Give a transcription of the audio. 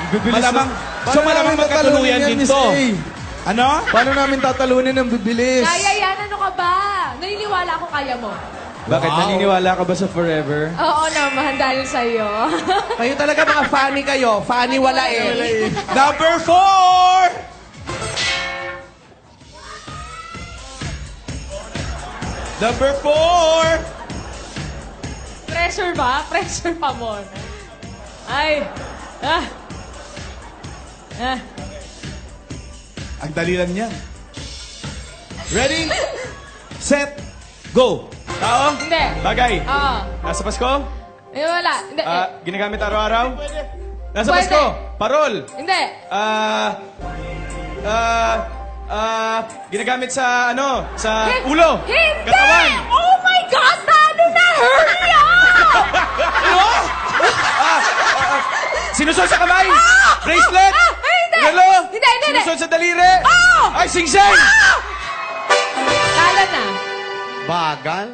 Bibilis Malamang, na- so malamang namin magkatuluyan tatalunin yan, din Miss to. A? Ano? Paano namin tatalunin ng bibilis? Kaya yan, ano ka ba? Naniniwala ako kaya mo. Bakit? Wow. Naniniwala ka ba sa forever? Oo naman, dahil sa'yo. Kayo talaga mga funny kayo. Funny wala eh. Number 4! Number 4! Pressure ba? Pressure pa mo. Ay. Ah. Ah. Ang dali lang yan. Ready? Set, go! Tao? Hindi. Bagay? Oo. Nasa Pasko? Eh, wala. Hindi. Ginagamit araw-araw? Nasa Pwede. Pasko? Parol? Hindi. Ginagamit sa ano? Sa Hin- ulo? Hindi! Katawan? Oh my God! Talo na! Hurry up! Ano? Sinusot sa kamay? Bracelet? Hindi! Relo? Hindi. Sinusot sa daliri? Oo! Ay, singseng! Talo na. Bagal.